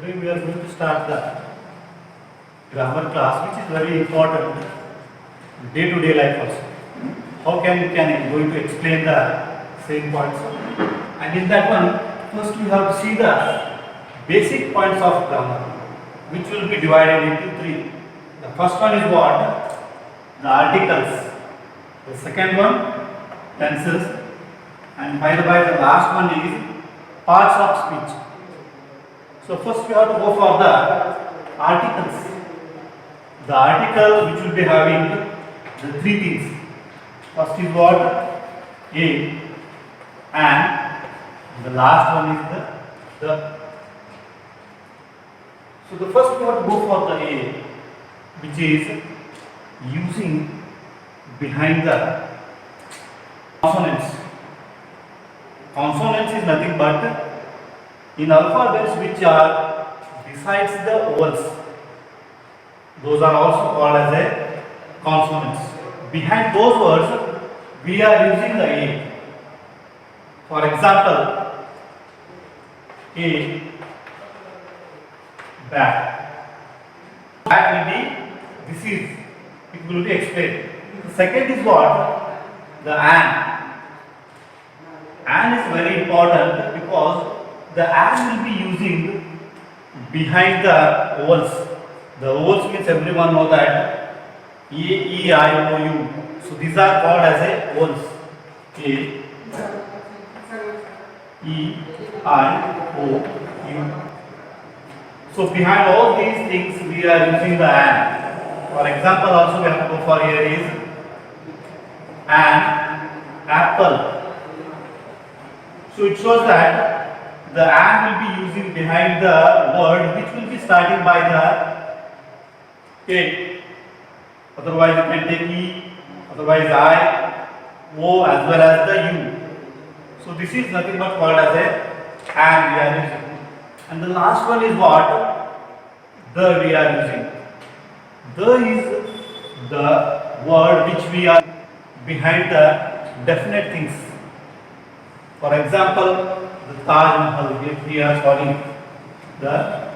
Today we are going to start the grammar class, which is very important day-to-day life also. How can we going to explain the same points? And in that one, first we have to see the basic points of grammar, which will be divided into three. The first one is what? The articles. The second one, tenses. And by the way, the last one is parts of speech. So first we have to go for the articles. The article which will be having the three things. First is what? A, and the last one is the. So the first we have to go for the A, which is using behind the consonants. Consonants is nothing but in alphabets which are besides the vowels. Those are also called as a consonants. Behind those words, we are using the A. For example, A, bat. Bat will be, this is, it will be explained. The second is what? The an. An is very important because the an will be using behind the vowels. The vowels means everyone know that E, I, O, U. So these are called as a vowels. A, E, I, O, U. So behind all these things we are using the an. For example, also we have to go for here is an apple. So it shows that the and will be using behind the word which will be starting by the A. Otherwise you can take E, otherwise I, O as well as the U. So this is nothing but called as a and we are using. And the last one is what? The we are using. The is the word which we are behind the definite things. For example, the Taj Mahal, we are calling the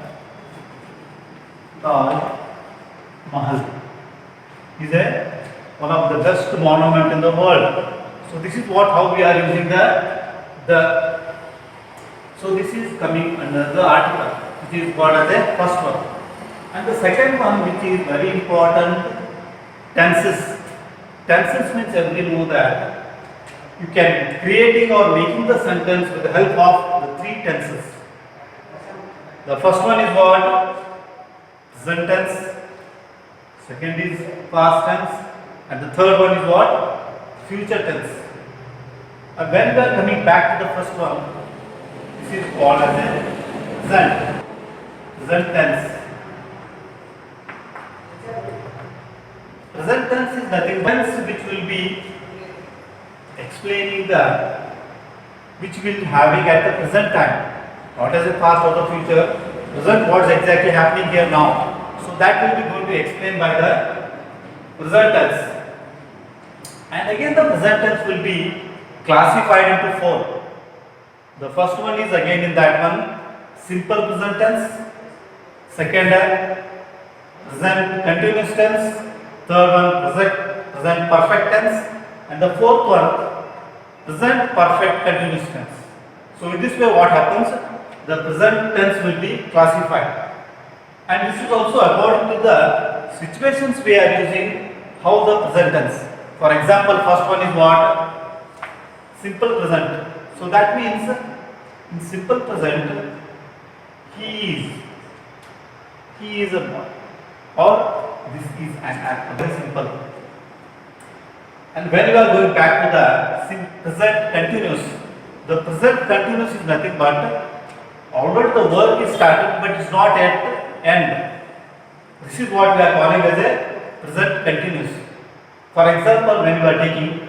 Taj Mahal is one of the best monument in the world. So this is what how we are using the. So this is coming under the article, which is called as the first one. And the second one, which is very important, tenses. Tenses means everyone know that you can creating or making the sentence with the help of the three tenses. The first one is what? Present tense. Second is past tense. And the third one is what? Future tense. And when we are coming back to the first one, this is called as a present. Present tense. Present tense is nothing but which will be explaining the which will having at the present time, not as a past or the future. Present what is exactly happening here now. So that will be going to explain by the present tense. And again the present tense will be classified into four. The first one is again in that one simple present tense. Second present continuous tense. Third one present perfect tense. And the fourth one, present perfect continuous tense. So in this way what happens? The present tense will be classified. And this is also according to the situations we are using how the present tense. For example, first one is what? Simple present. So that means in simple present, he is a boy, or this is an act. Very simple. And when you are going back to the present continuous, the present continuous is nothing but already the work is started but it's not at end. This is what we are calling as a present continuous. For example, when you are taking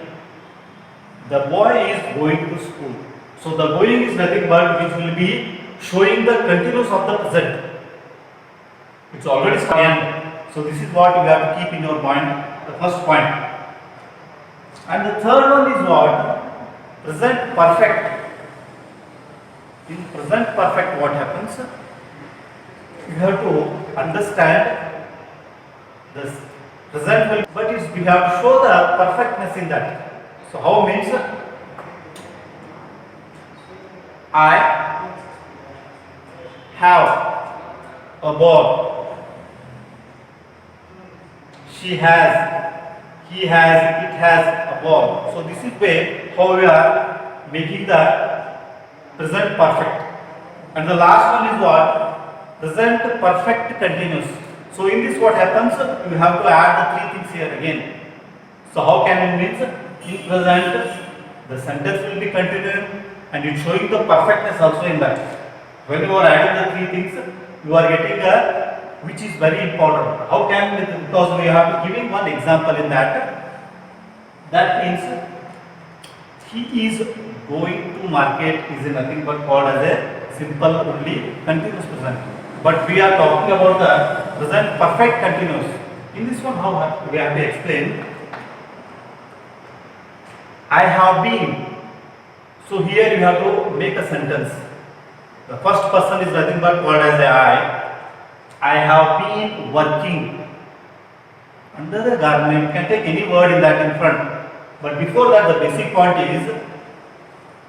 the boy is going to school. So the going is nothing but which will be showing the continuous of the present. It's already started. So this is what you have to keep in your mind, the first point. And the third one is what? Present perfect. In present perfect what happens? you have to understand this present will, but it's, we have to show the perfectness in that. So how means I have a ball. She has, he has, it has a ball. So this is way how we are making the present perfect. And the last one is what? Present perfect continuous. So in this what happens? You have to add the three things here again. So how can it means? In present, the sentence will be continuing and it's showing the perfectness also in that. When you are adding the three things, you are getting a, which is very important. How can we, because we have to giving one example in that. That means he is going to market is nothing but called as a simple only continuous present. But we are talking about the present perfect continuous. In this one, how we have to explain? I have been. So here you have to make a sentence. The first person is nothing but called as a I. I have been working. Under the garment, you can take any word in that in front. But before that, the basic point is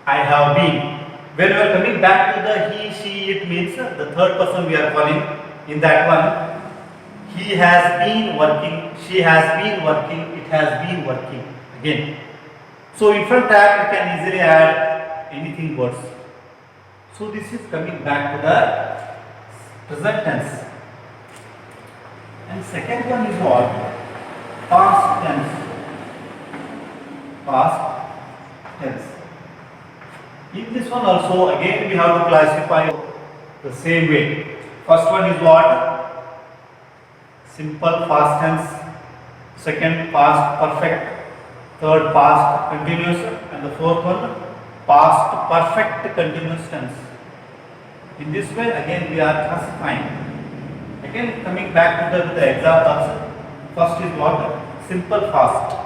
I have been. When we are coming back to the he, she, it means the third person we are calling in that one. He has been working, she has been working, it has been working. Again. So in front that you can easily add anything words. So this is coming back to the present tense. And second one is what? Past tense. Past tense. In this one also again we have to classify the same way. First one is what? Simple past tense. Second past perfect. Third past continuous, and the fourth one past perfect continuous tense. In this way again we are classifying. Again coming back to the examples. First is what? Simple past.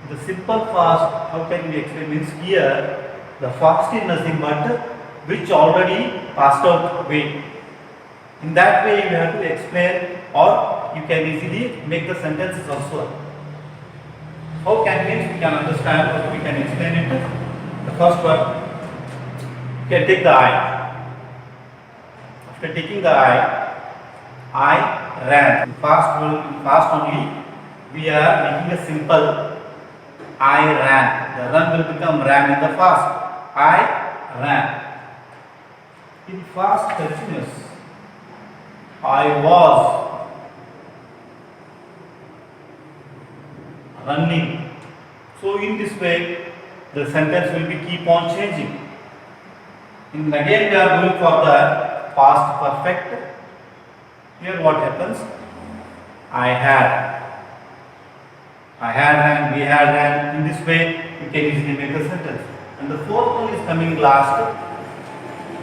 The simple past, how can we explain? Means here the past is nothing but which already passed out away. In that way you have to explain, or you can easily make the sentences also. How can we can understand, or we can explain it? The first one, you can take the I. After taking the I ran. In past only we are making a simple I ran. The run will become ran in the past. I ran. In past continuous, I was running. So in this way the sentence will be keep on changing. And again we are going for the past perfect. Here what happens? I had ran, we had ran. In this way you can easily make a sentence. And the fourth one is coming last,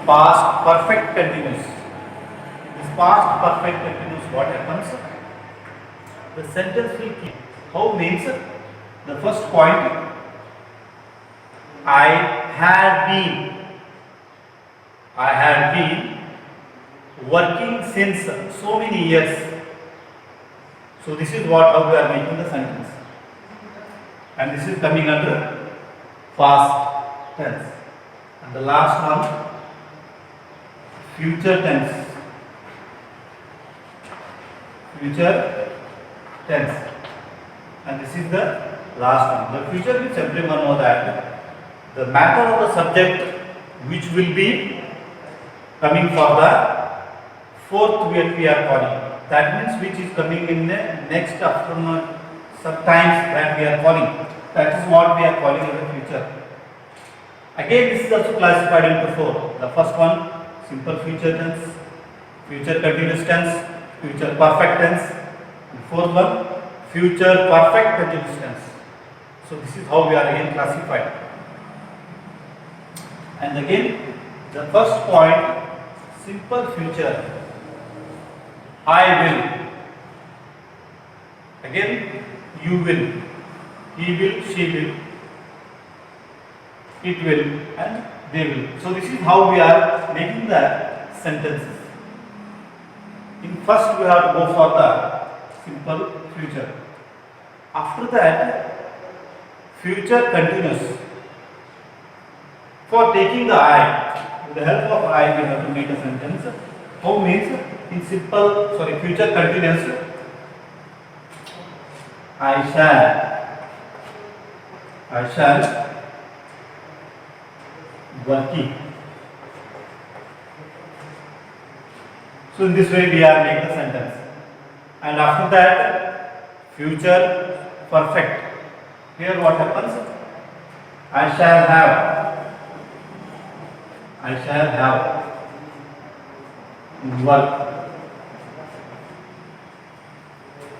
past perfect continuous. This past perfect continuous, what happens? The sentence will keep. How means? The first point, I had been working since so many years. So this is what how we are making the sentence. And this is coming under past tense. And the last one, future tense. Future tense. And this is the last one. The future means everyone knows that the matter of the subject which will be coming for the fourth we are calling. That means which is coming in the next afternoon, sometimes that we are calling. That is what we are calling in the future. Again this is also classified into four. The first one, simple future tense, future continuous tense, future perfect tense. The fourth one, future perfect continuous tense. So this is how we are again classified. And again the first point, simple future, I will. Again you will, he will, she will, it will, and they will. So this is how we are making the sentences. In first we have to go for the simple future. After that, future continuous. For taking the I, with the help of I we have to make a sentence. How means in future continuous. I shall working. So in this way we are making the sentence. And after that, future perfect. Here what happens? I shall have work.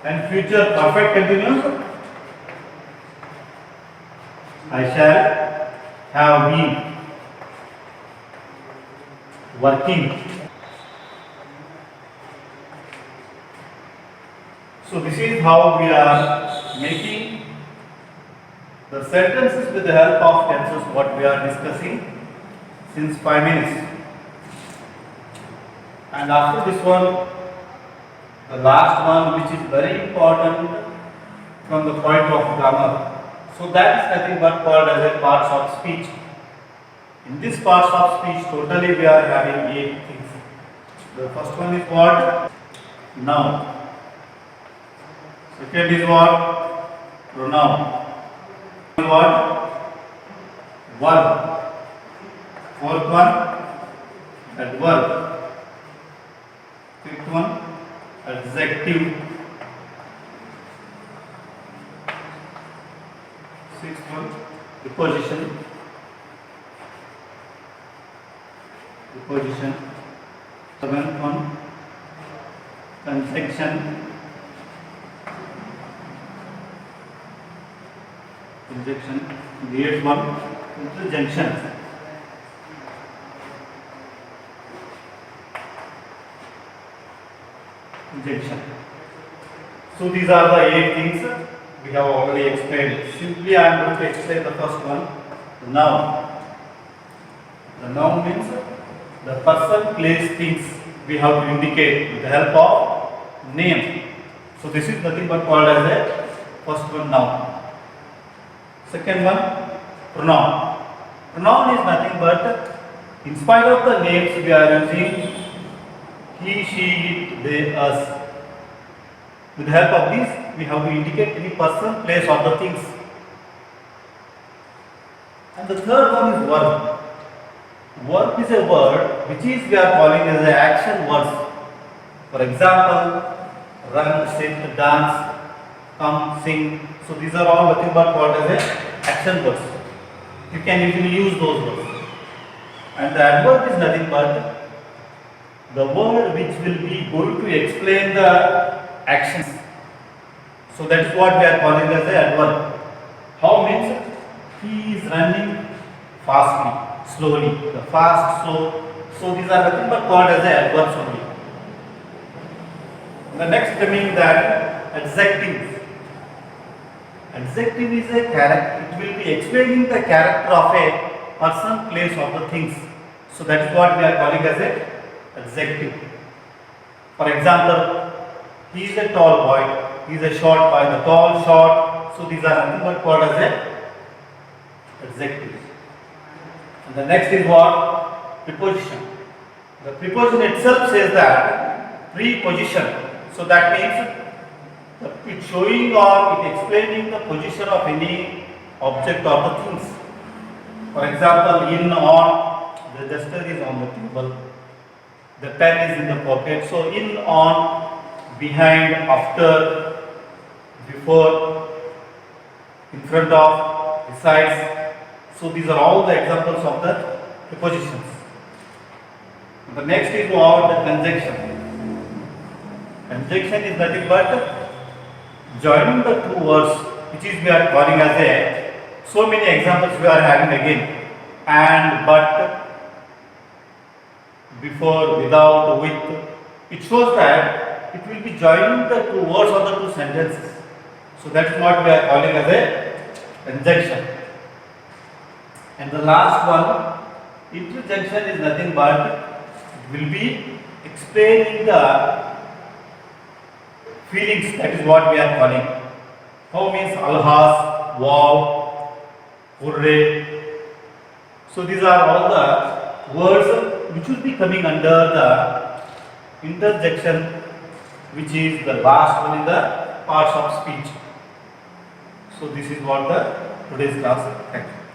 And future perfect continuous. I shall have been working. So this is how we are making the sentences with the help of tenses, what we are discussing since 5 minutes. And after this one, the last one, which is very important from the point of grammar. So that is nothing but called as a parts of speech. In this parts of speech, totally we are having 8 things. The first one is what? Noun. Second is what? Pronoun. What? Verb. Fourth one, adverb. Fifth one, adjective. Sixth one, preposition. Seventh one, conjunction. The eighth one, interjunction. So these are the 8 things we have already explained. Simply I am going to explain the first one, the noun. The noun means the person, place, things we have to indicate with the help of name. So this is nothing but called as a first one, noun. Second one, pronoun. Pronoun is nothing but, in spite of the names we are using, he, she, it, they, us. With the help of these, we have to indicate any person, place, or the things. And the third one is verb. Verb is a word which is we are calling as an action words. For example, run, sit, dance, come, sing. So these are all nothing but called as a action words. You can usually use those words. And the adverb is nothing but the word which will be going to explain the actions. So that is what we are calling as the adverb. How means he is running fastly, slowly, the fast, slow. So these are nothing but called as the adverbs only. The next coming that adjective. Adjective is a character. It will be explaining the character of a person, place, or the things. So that is what we are calling as a adjective. For example, he is a tall boy. He is a short boy. The tall, short. So these are nothing but called as a adjectives. And the next is what? Preposition. The preposition itself says that preposition. So that means it's showing or it explaining the position of any object or the things. For example, in, on, the duster is on the table, the pen is in the pocket. So in, on, behind, after, before, in front of, besides. So these are all the examples of the prepositions. The next is what? The conjunction. Conjunction is nothing but joining the two words, which is we are calling as a, so many examples we are having again, and, but, before, without, with. It shows that it will be joining the two words or the two sentences. So that is what we are calling as a conjunction. And the last one, interjunction is nothing but it will be explaining the feelings, that is what we are calling. How means alhas, wow, hurray. So these are all the words which will be coming under the interjection, which is the last one in the parts of speech. So this is what the today's class. Thank you.